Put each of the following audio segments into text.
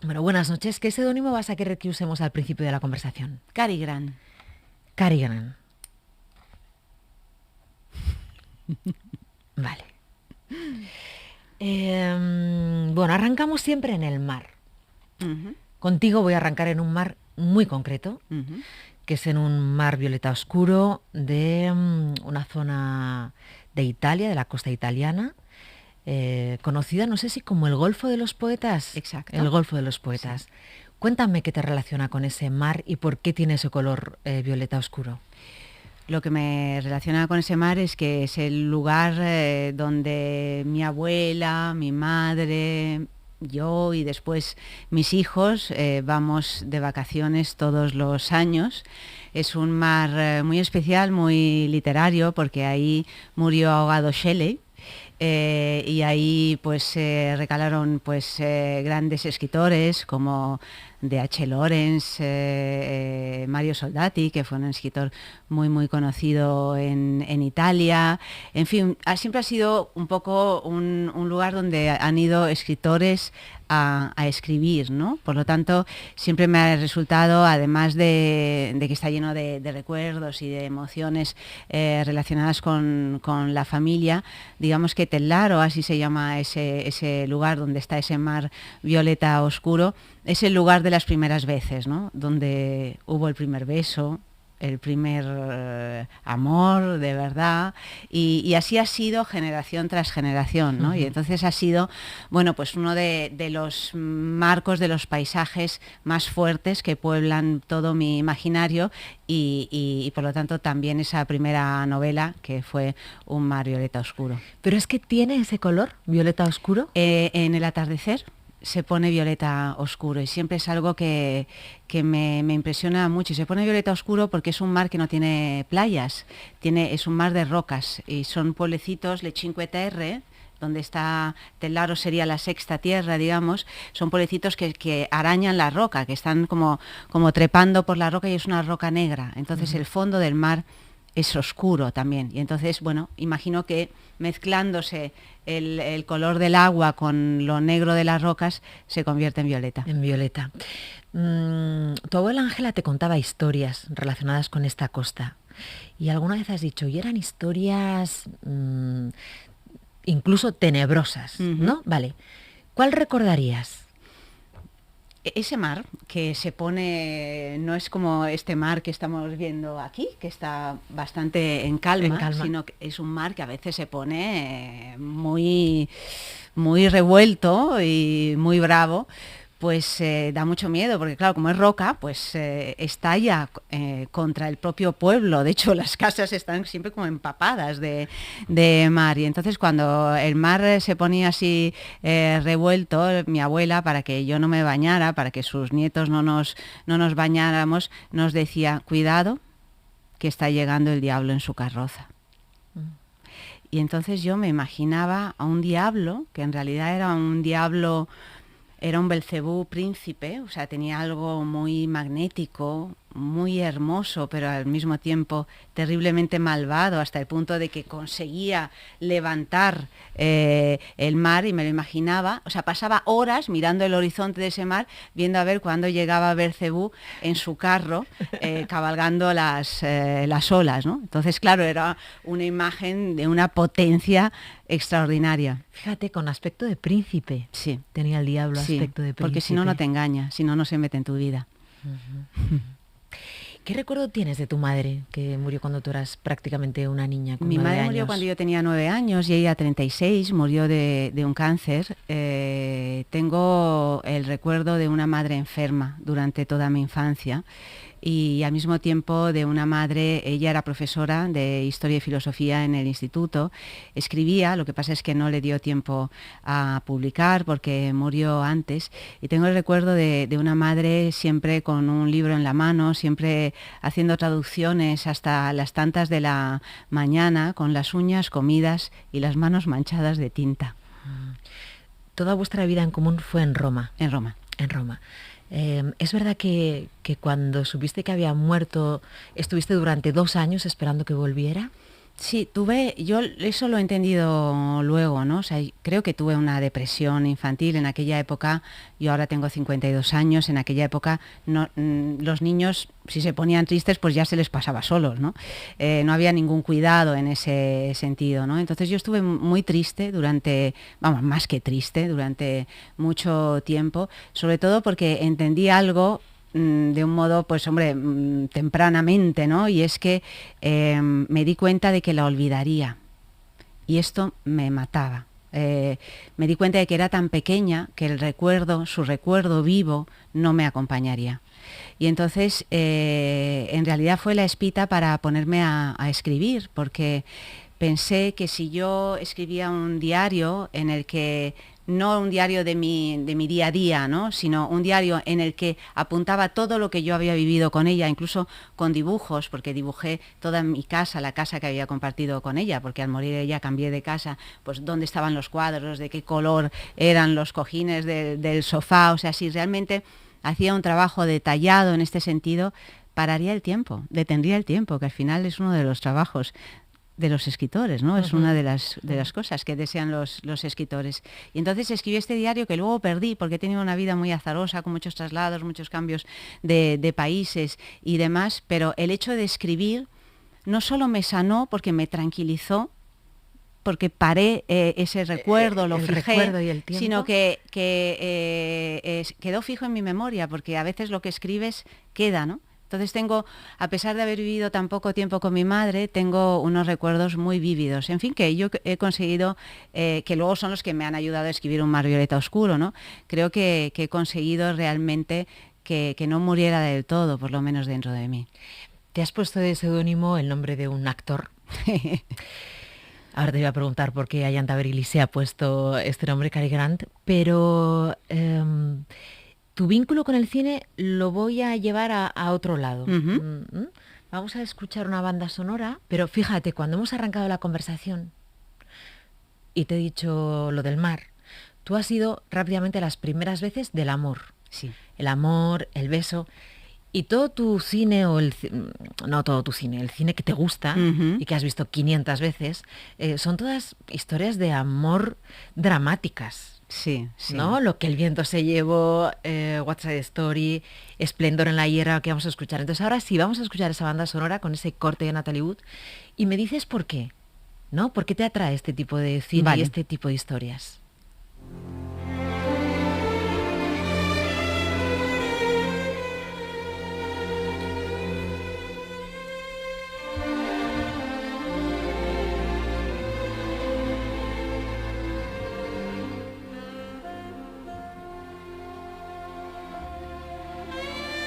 Bueno, buenas noches. ¿Qué seudónimo vas a querer que usemos al principio de la conversación? Cary Grant. Cary Grant. Vale. Bueno, arrancamos siempre en el mar. Ujú, Contigo voy a arrancar en un mar muy concreto, ujú. que es en un mar violeta oscuro de una zona de Italia, de la costa italiana, conocida, no sé si como el Golfo de los Poetas. Exacto. El Golfo de los Sí. Poetas. Cuéntame qué te relaciona con ese mar y por qué tiene ese color violeta oscuro. Lo que me relaciona con ese mar es que es el lugar donde mi abuela, mi madre, yo y después mis hijos vamos de vacaciones todos los años. Es un mar muy especial, muy literario, porque ahí murió ahogado Shelley. Y ahí pues se recalaron pues grandes escritores como D.H. Lawrence, Mario Soldati, que fue un escritor muy conocido en Italia. En fin, siempre ha sido un poco un lugar donde han ido escritores a escribir, ¿no? Por lo tanto, siempre me ha resultado, además de que está lleno de recuerdos y de emociones relacionadas con la familia, digamos que Tellaro, así se llama ese lugar donde está ese mar violeta oscuro, es el lugar de las primeras veces, ¿no? Donde hubo el primer beso, el primer amor de verdad, y así ha sido generación tras generación, ¿no? Y entonces ha sido, bueno, pues uno de los marcos, de los paisajes más fuertes que pueblan todo mi imaginario, y por lo tanto también esa primera novela que fue Un mar violeta oscuro. Pero es que tiene ese color violeta oscuro. En el atardecer se pone violeta oscuro, y siempre es algo que me impresiona mucho. Y se pone violeta oscuro porque es un mar que no tiene playas, es un mar de rocas, y son pueblecitos, Le Cinque Terre, donde está Tellaro, sería la sexta tierra, digamos. Son pueblecitos que arañan la roca, que están como trepando por la roca, y es una roca negra. Entonces el fondo del mar es oscuro también. Y entonces, bueno, imagino que mezclándose el color del agua con lo negro de las rocas, se convierte en violeta. En violeta. Tu abuela Ángela te contaba historias relacionadas con esta costa. Y alguna vez has dicho, y eran historias incluso tenebrosas, ¿no? Vale. ¿Cuál recordarías? Ese mar que se pone, no es como este mar que estamos viendo aquí, que está bastante en calma, sino que es un mar que a veces se pone muy revuelto y muy bravo. Pues da mucho miedo, porque claro, como es roca, pues estalla contra el propio pueblo. De hecho, las casas están siempre como empapadas de mar. Y entonces cuando el mar se ponía así revuelto, mi abuela, para que yo no me bañara, para que sus nietos no nos bañáramos, nos decía, cuidado, que está llegando el diablo en su carroza. Y entonces yo me imaginaba a un diablo, que en realidad era un diablo. Era un Belcebú príncipe, o sea, tenía algo muy magnético, muy hermoso, pero al mismo tiempo terriblemente malvado, hasta el punto de que conseguía levantar el mar, y me lo imaginaba, o sea, pasaba horas mirando el horizonte de ese mar, viendo a ver cuándo llegaba Belcebú en su carro, cabalgando las olas, ¿no? Entonces, claro, era una imagen de una potencia extraordinaria. Fíjate, con aspecto de príncipe. Sí. Tenía el diablo Sí, aspecto de príncipe. porque si no, no te engaña, si no, no se mete en tu vida. ¿Qué recuerdo tienes de tu madre, que murió cuando tú eras prácticamente una niña con Mi 9 madre años? murió cuando yo tenía 9 años y ella 36, murió de un cáncer. Tengo el recuerdo de una madre enferma durante toda mi infancia, y al mismo tiempo de una madre. Ella era profesora de Historia y Filosofía en el instituto, escribía, lo que pasa es que no le dio tiempo a publicar porque murió antes, y tengo el recuerdo de una madre siempre con un libro en la mano, siempre haciendo traducciones hasta las tantas de la mañana, con las uñas comidas y las manos manchadas de tinta. Toda vuestra vida en común fue en Roma. En Roma. En Roma. ¿Es verdad que cuando supiste que había muerto estuviste durante 2 años esperando que volviera? Sí, yo eso lo he entendido luego, ¿no? O sea, creo que tuve una depresión infantil en aquella época. Yo ahora tengo 52 años, en aquella época los niños, si se ponían tristes, pues ya se les pasaba solos, ¿no? No había ningún cuidado en ese sentido, ¿no? Entonces yo estuve muy triste más que triste, durante mucho tiempo, sobre todo porque entendí algo de un modo, pues hombre, tempranamente, ¿no? Y es que me di cuenta de que la olvidaría y esto me mataba. Me di cuenta de que era tan pequeña que su recuerdo vivo, no me acompañaría. Y entonces, en realidad fue la espita para ponerme a escribir, porque pensé que si yo escribía un diario en el que no un diario de mi día a día, ¿no? Sino un diario en el que apuntaba todo lo que yo había vivido con ella, incluso con dibujos, porque dibujé toda mi casa, la casa que había compartido con ella, porque al morir ella cambié de casa, pues dónde estaban los cuadros, de qué color eran los cojines del sofá, o sea, si realmente hacía un trabajo detallado en este sentido, pararía el tiempo, detendría el tiempo, que al final es uno de los trabajos de los escritores, ¿no? Es una de las cosas que desean los escritores. Y entonces escribí este diario que luego perdí porque he tenido una vida muy azarosa, con muchos traslados, muchos cambios de países y demás, pero el hecho de escribir no solo me sanó porque me tranquilizó, porque paré ese recuerdo, lo fijé, recuerdo y el tiempo, sino que quedó fijo en mi memoria, porque a veces lo que escribes queda, ¿no? Entonces a pesar de haber vivido tan poco tiempo con mi madre, tengo unos recuerdos muy vívidos. En fin, que yo he conseguido, que luego son los que me han ayudado a escribir Un mar violeta oscuro, ¿no? Creo que he conseguido realmente que no muriera del todo, por lo menos dentro de mí. Te has puesto de seudónimo el nombre de un actor. Ahora te voy a preguntar por qué Ayanta Berili se ha puesto este nombre, Cary Grant, pero tu vínculo con el cine lo voy a llevar a otro lado. Vamos a escuchar una banda sonora, pero fíjate, cuando hemos arrancado la conversación y te he dicho lo del mar, tú has ido rápidamente las primeras veces del amor. Sí. El amor, el beso. Y todo tu cine, no todo tu cine, el cine que te gusta y que has visto 500 veces, son todas historias de amor dramáticas. Sí, sí. ¿No? Lo que el viento se llevó, What's Side Story, Esplendor en la hierra, que vamos a escuchar. Entonces ahora sí, vamos a escuchar esa banda sonora con ese corte de Natalie Wood y me dices por qué, ¿no? ¿Por qué te atrae este tipo de cine y este tipo de historias?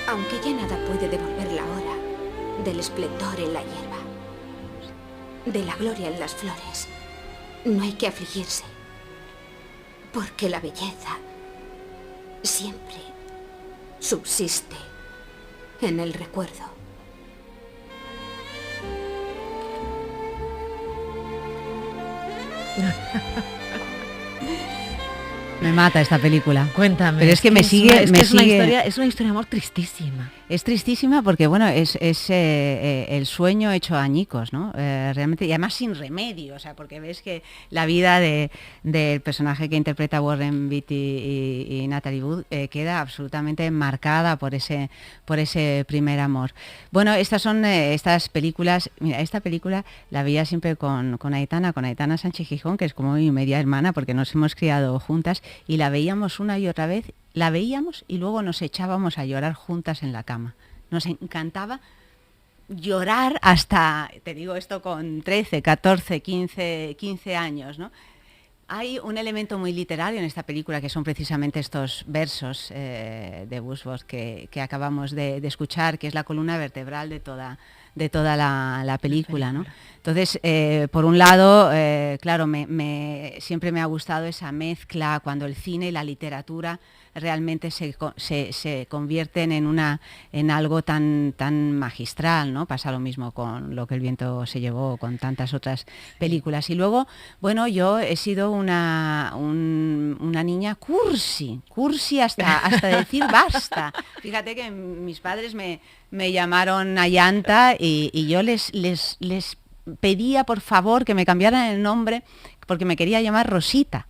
Aunque ya nada puede devolver la hora del esplendor en la hierba, de la gloria en las flores, no hay que afligirse, porque la belleza siempre subsiste en el recuerdo. Me mata esta película. Cuéntame. Pero es que me sigue. Es una historia de amor tristísima. Es tristísima porque, bueno, es el sueño hecho añicos, ¿no? Realmente, y además sin remedio, o sea, porque ves que la vida del personaje que interpreta Warren Beatty y Natalie Wood queda absolutamente marcada por ese primer amor. Bueno, estas películas, mira, esta película la veía siempre con Aitana Sánchez Gijón, que es como mi media hermana, porque nos hemos criado juntas, y la veíamos una y otra vez. La veíamos y luego nos echábamos a llorar juntas en la cama. Nos encantaba llorar hasta, te digo esto con 13, 14, 15 años, ¿no? Hay un elemento muy literario en esta película que son precisamente estos versos de Wordsworth que acabamos de escuchar, que es la columna vertebral de toda la película, ¿no? Entonces, por un lado, claro, siempre me ha gustado esa mezcla cuando el cine y la literatura realmente se convierten en algo tan magistral, ¿no? Pasa lo mismo con Lo que el viento se llevó, con tantas otras películas. Y luego, bueno, yo he sido una niña cursi hasta decir basta. Fíjate que mis padres me llamaron Ayanta y yo les pedía por favor que me cambiaran el nombre porque me quería llamar Rosita.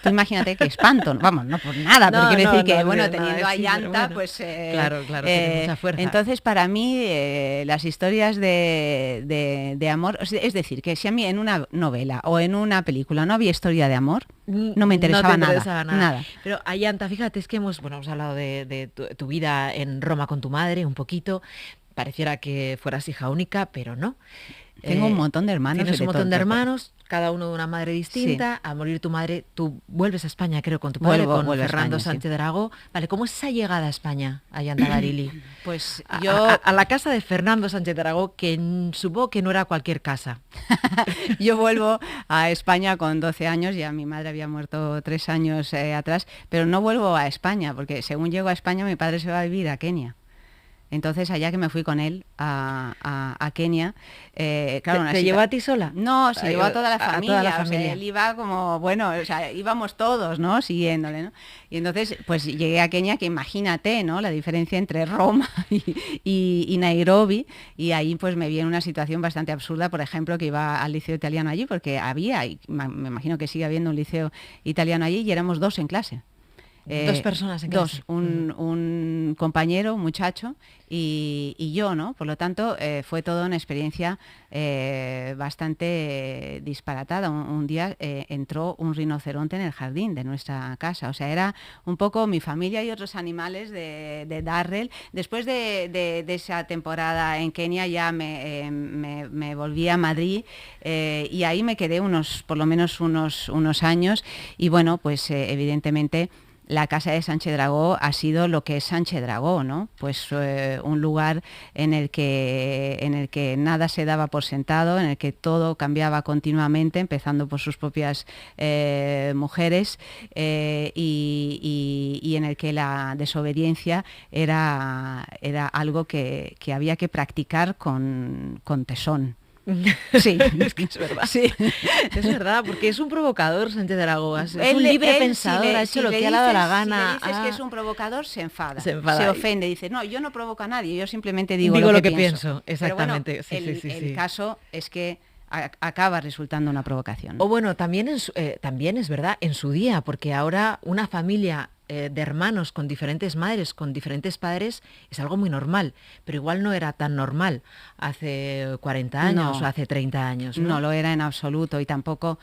Tú imagínate qué espanto, vamos, no por nada, pero quiero decir que, bueno, teniendo a Ayanta, bueno, pues... claro, tiene mucha fuerza. Entonces, para mí, las historias de amor, es decir, que si a mí en una novela o en una película no había historia de amor, no me interesaba, nada. Pero Ayanta, fíjate, es que hemos hablado de tu vida en Roma con tu madre un poquito, pareciera que fueras hija única, pero no. Tengo un montón de hermanos. Tienes un montón de hermanos, cada uno de una madre distinta. Sí. Al morir tu madre, tú vuelves a España, creo, con tu padre, con Fernando España, Sánchez Dragó. Vale, ¿cómo es esa llegada a España, Ayanta Barili? Pues yo... A la casa de Fernando Sánchez Dragó, que supongo que no era cualquier casa. Yo vuelvo a España con 12 años, ya mi madre había muerto 3 años atrás, pero no vuelvo a España, porque según llego a España, mi padre se va a vivir a Kenia. Entonces, allá que me fui con él a Kenia... claro, ¿Te llevó a ti sola? No, se llevó a toda la familia. Toda la familia. O sea, él iba como, bueno, o sea, íbamos todos, ¿no? Siguiéndole, ¿no? Y entonces, pues llegué a Kenia, que imagínate, ¿no? La diferencia entre Roma y Nairobi. Y ahí, pues me vi en una situación bastante absurda, por ejemplo, que iba al liceo italiano allí, porque había, y me imagino que sigue habiendo un liceo italiano allí, y éramos 2 en clase. 2 personas en clase. 2, un compañero, un muchacho y yo, ¿no? Por lo tanto, fue toda una experiencia bastante disparatada. Un día entró un rinoceronte en el jardín de nuestra casa. O sea, era un poco mi familia y otros animales de Darrell. Después de esa temporada en Kenia ya me volví a Madrid y ahí me quedé por lo menos unos años. Y bueno, pues evidentemente... La casa de Sánchez Dragó ha sido lo que es Sánchez Dragó, ¿no? Pues un lugar en el que nada se daba por sentado, en el que todo cambiaba continuamente, empezando por sus propias mujeres y en el que la desobediencia era algo que había que practicar con tesón. Sí, es que es verdad. Sí. Es verdad, porque es un provocador, Sánchez Dragó. Es un libre pensador, ha hecho lo que le ha dado la gana. Si le dices que es un provocador, se enfada. Se ofende, dice, no, yo no provoco a nadie, yo simplemente digo lo que pienso. Exactamente. Pero bueno, el caso es que acaba resultando una provocación. O bueno, también es verdad, en su día, porque ahora una familia de hermanos con diferentes madres, con diferentes padres, es algo muy normal, pero igual no era tan normal hace 40 años o hace 30 años. No lo era en absoluto y tampoco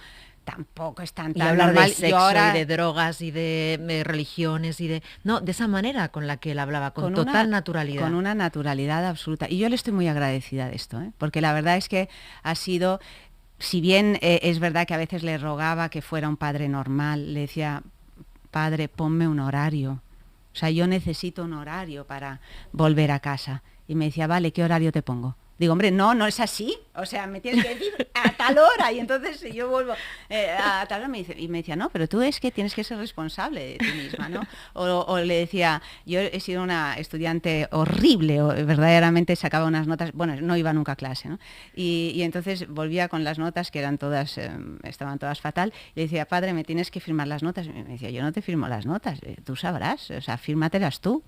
es tan y hablar normal. De sexo y de drogas y de religiones y de esa manera con la que él hablaba, con total naturalidad. Con una naturalidad absoluta. Y yo le estoy muy agradecida de esto, porque la verdad es que ha sido, si bien es verdad que a veces le rogaba que fuera un padre normal, le decía, padre, ponme un horario. O sea, yo necesito un horario para volver a casa. Y me decía, vale, ¿qué horario te pongo? Digo, hombre, no es así. O sea, me tienes que decir a tal hora. Y entonces yo vuelvo a tal hora y me decía, no, pero tú es que tienes que ser responsable de ti misma, ¿no? O le decía, yo he sido una estudiante horrible, verdaderamente sacaba unas notas, bueno, no iba nunca a clase, ¿no? Y entonces volvía con las notas que eran todas, estaban todas fatal. Y le decía, padre, me tienes que firmar las notas. Y me decía, yo no te firmo las notas, tú sabrás, o sea, fírmatelas tú.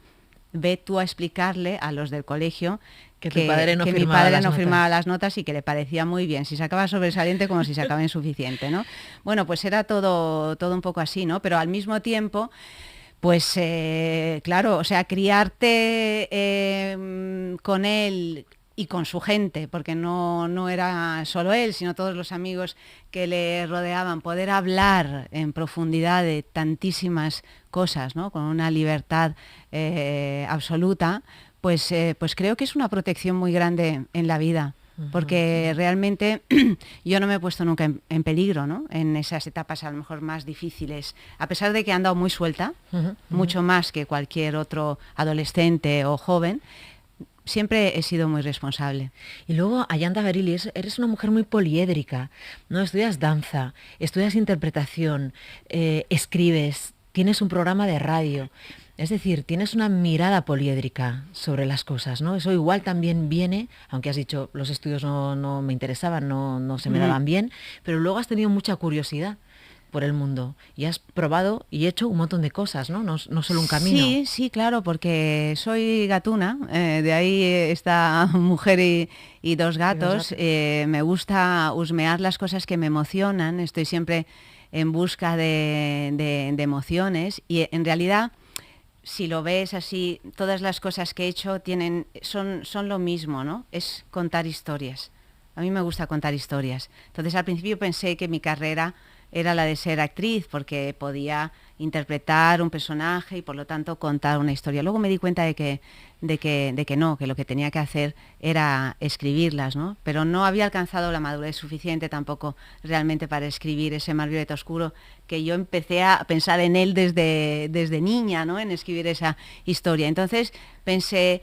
Ve tú a explicarle a los del colegio que mi padre no firmaba las notas y que le parecía muy bien, si sacaba sobresaliente como si sacaba insuficiente, ¿no? Bueno, pues era todo un poco así, ¿no? Pero al mismo tiempo, pues claro, o sea, criarte con él y con su gente, porque no era solo él, sino todos los amigos que le rodeaban, poder hablar en profundidad de tantísimas cosas, ¿no? Con una libertad absoluta, pues creo que es una protección muy grande en la vida, porque realmente yo no me he puesto nunca en peligro, ¿no? En esas etapas a lo mejor más difíciles, a pesar de que he andado muy suelta, mucho más que cualquier otro adolescente o joven. Siempre he sido muy responsable. Y luego, Ayanta Barili, eres una mujer muy poliédrica, ¿no? Estudias danza, estudias interpretación, escribes, tienes un programa de radio. Es decir, tienes una mirada poliédrica sobre las cosas, ¿no? Eso igual también viene, aunque has dicho, los estudios no me interesaban, no se me daban bien, pero luego has tenido mucha curiosidad por el mundo y has probado y hecho un montón de cosas, ¿no? No solo un camino. Sí, claro, porque soy gatuna, de ahí esta mujer y dos gatos. Me gusta husmear las cosas que me emocionan, estoy siempre en busca de emociones y en realidad, si lo ves así, todas las cosas que he hecho son lo mismo, ¿no? Es contar historias. A mí me gusta contar historias. Entonces al principio pensé que mi carrera era la de ser actriz, porque podía interpretar un personaje y por lo tanto contar una historia. Luego me di cuenta de que no, que lo que tenía que hacer era escribirlas, ¿no? Pero no había alcanzado la madurez suficiente tampoco realmente para escribir ese Mar Violeta Oscuro, que yo empecé a pensar en él desde niña, ¿no? En escribir esa historia. Entonces pensé,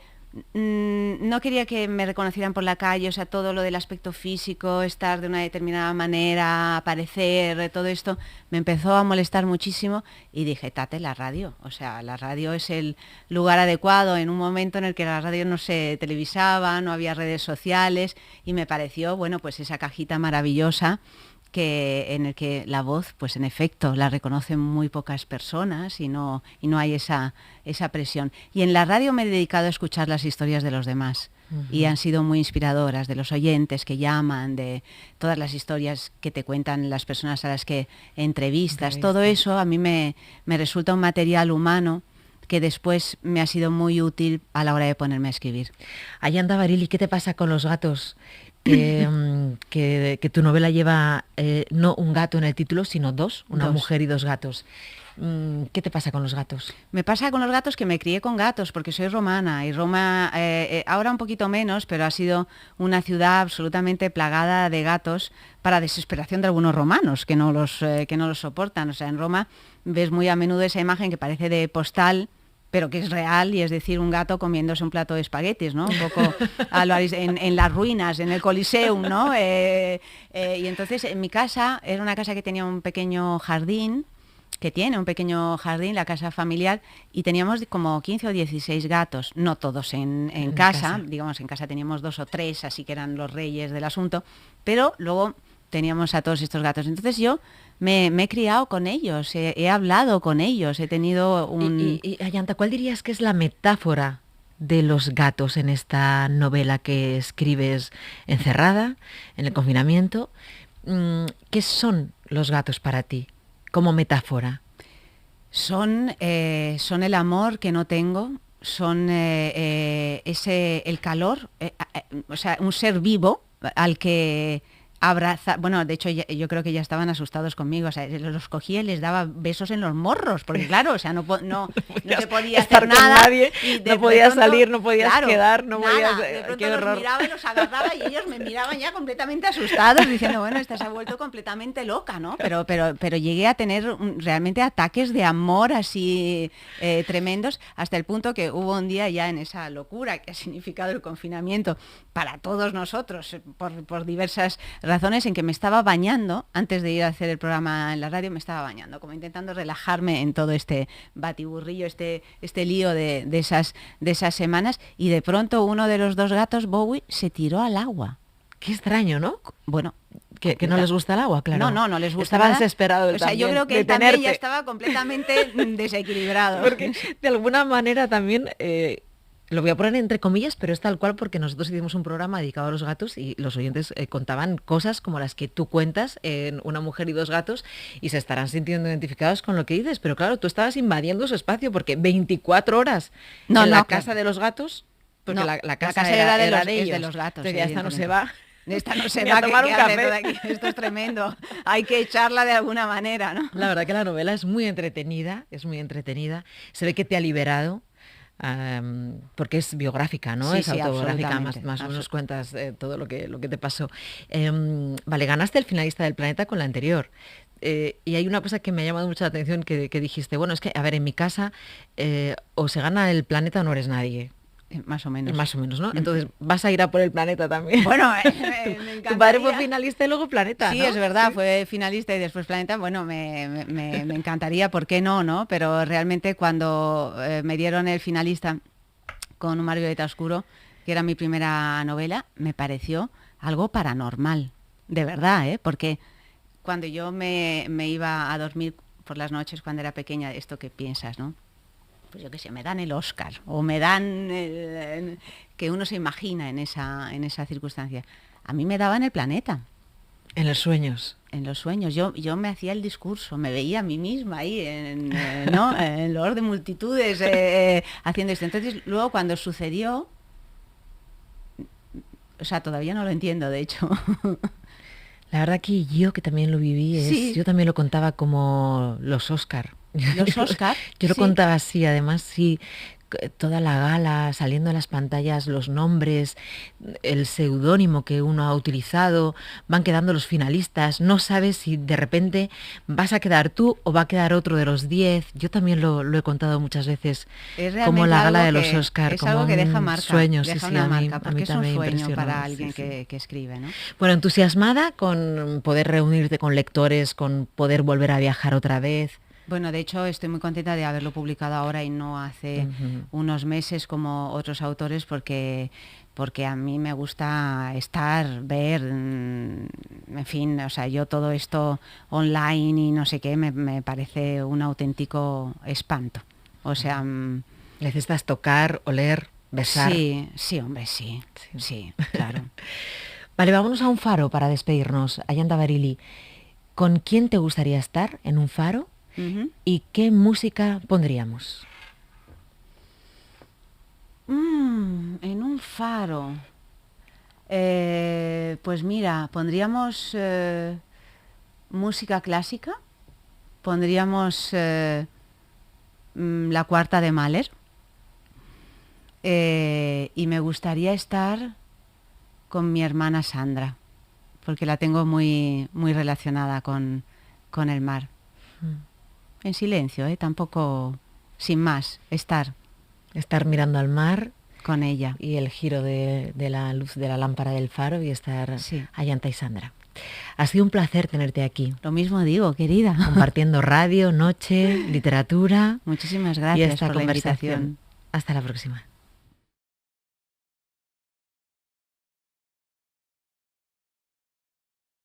no quería que me reconocieran por la calle, o sea, todo lo del aspecto físico, estar de una determinada manera, aparecer, todo esto me empezó a molestar muchísimo y dije, tate, la radio, o sea, la radio es el lugar adecuado en un momento en el que la radio no se televisaba, no había redes sociales y me pareció, bueno, pues esa cajita maravillosa en el que la voz, pues en efecto, la reconocen muy pocas personas y no hay esa presión. Y en la radio me he dedicado a escuchar las historias de los demás. Y han sido muy inspiradoras, de los oyentes que llaman, de todas las historias que te cuentan las personas a las que entrevistas. Todo eso a mí me resulta un material humano que después me ha sido muy útil a la hora de ponerme a escribir. Ayanta Barili, ¿qué te pasa con los gatos? Que tu novela lleva no un gato en el título, sino dos, una mujer y dos gatos. ¿Qué te pasa con los gatos? Me pasa con los gatos que me crié con gatos, porque soy romana, y Roma, ahora un poquito menos, pero ha sido una ciudad absolutamente plagada de gatos, para desesperación de algunos romanos que no los soportan. O sea, en Roma ves muy a menudo esa imagen que parece de postal, pero que es real, y es decir, un gato comiéndose un plato de espaguetis, ¿no? Un poco en las ruinas, en el Coliseum, ¿no? Y entonces en mi casa, era una casa que tenía un pequeño jardín, la casa familiar, y teníamos como 15 o 16 gatos, no todos en casa, digamos, en casa teníamos 2 o 3, así que eran los reyes del asunto, pero luego teníamos a todos estos gatos. Entonces yo me he criado con ellos, he hablado con ellos, he tenido un... Y Ayanta, ¿cuál dirías que es la metáfora de los gatos en esta novela que escribes encerrada, en el confinamiento? ¿Qué son los gatos para ti como metáfora? Son el amor que no tengo, son el calor, o sea, un ser vivo al que abraza. Bueno, de hecho yo creo que ya estaban asustados conmigo, o sea, los cogía y les daba besos en los morros, porque claro, o sea, no se podía hacer nada, nadie, no podías salir, no podías quedar, no podías... De pronto los miraba y los agarraba y ellos me miraban ya completamente asustados, diciendo, bueno, esta se ha vuelto completamente loca, ¿no? Pero llegué a tener realmente ataques de amor así tremendos, hasta el punto que hubo un día, ya en esa locura que ha significado el confinamiento para todos nosotros, por diversas razones, en que me estaba bañando, antes de ir a hacer el programa en la radio, me estaba bañando, como intentando relajarme en todo este batiburrillo, este lío de esas semanas, y de pronto uno de los dos gatos, Bowie, se tiró al agua. Qué extraño, ¿no? Bueno, que no les gusta el agua, claro. No les gusta. Estaba desesperado. O sea, yo creo que él también ya estaba completamente desequilibrado. Porque de alguna manera también... lo voy a poner entre comillas, pero es tal cual, porque nosotros hicimos un programa dedicado a los gatos y los oyentes contaban cosas como las que tú cuentas en Una mujer y dos gatos, y se estarán sintiendo identificados con lo que dices. Pero claro, tú estabas invadiendo su espacio, porque 24 horas en la casa de los gatos, porque la casa era de los gatos. Entonces, esta no se va. Esta no se va a tomar un café. Esto es tremendo. Hay que echarla de alguna manera, ¿no? La verdad que la novela es muy entretenida, Se ve que te ha liberado. Porque es biográfica, ¿no? Sí, es autobiográfica, más o menos cuentas todo lo que te pasó. Vale, ganaste el finalista del Planeta con la anterior. Y hay una cosa que me ha llamado mucho la atención, que dijiste, bueno, es que, a ver, en mi casa o se gana el Planeta o no eres nadie. Más o menos. Más o menos, ¿no? Entonces vas a ir a por el Planeta también. Bueno, me encantaría. Tu padre fue finalista y luego Planeta, sí, ¿no? Es verdad, fue finalista y después Planeta. Bueno, me encantaría, ¿por qué no? Pero realmente cuando me dieron el finalista con Un Mar Violeta Oscuro, que era mi primera novela, me pareció algo paranormal, de verdad, porque cuando yo me iba a dormir por las noches cuando era pequeña, esto que piensas, ¿no? Pues yo qué sé, me dan el Oscar o me dan que uno se imagina en esa circunstancia. A mí me daban el planeta. En los sueños. En los sueños. Yo me hacía el discurso, me veía a mí misma ahí, ¿no? En el orden de multitudes, haciendo esto. Entonces, luego cuando sucedió, o sea, todavía no lo entiendo, de hecho. La verdad que yo, que también lo viví, Sí. yo también lo contaba como los Oscar. Los Oscar. Yo lo sí. contaba así, además sí, toda la gala, saliendo en las pantallas, los nombres, el seudónimo que uno ha utilizado, van quedando los finalistas, no sabes si de repente vas a quedar tú o va a quedar otro de los 10. Yo también lo he contado muchas veces, Es como la gala de los que, Oscar, es como algo que deja un marca, sueño, deja sí, una a mí, marca, porque es un también me sueño impresionó, para alguien sí, sí. que escribe, ¿no? Bueno, entusiasmada con poder reunirte con lectores, con poder volver a viajar otra vez. Bueno, de hecho estoy muy contenta de haberlo publicado ahora y no hace unos meses como otros autores porque a mí me gusta estar, ver, en fin, o sea, yo todo esto online y no sé qué me parece un auténtico espanto. O sea, necesitas tocar, oler, besar. Sí, hombre, sí, claro. Vale, vámonos a un faro para despedirnos. Ayanta Barili, ¿con quién te gustaría estar en un faro? ¿Y qué música pondríamos? En un faro. Pues mira, pondríamos música clásica, pondríamos la cuarta de Mahler, y me gustaría estar con mi hermana Sandra, porque la tengo muy, muy relacionada con el mar. En silencio, tampoco, sin más, estar mirando al mar con ella. Y el giro de la luz de la lámpara del faro y estar Ayanta y Sandra. Ha sido un placer tenerte aquí. Lo mismo digo, querida. Compartiendo radio, noche, literatura. Muchísimas gracias por la invitación. Hasta la próxima.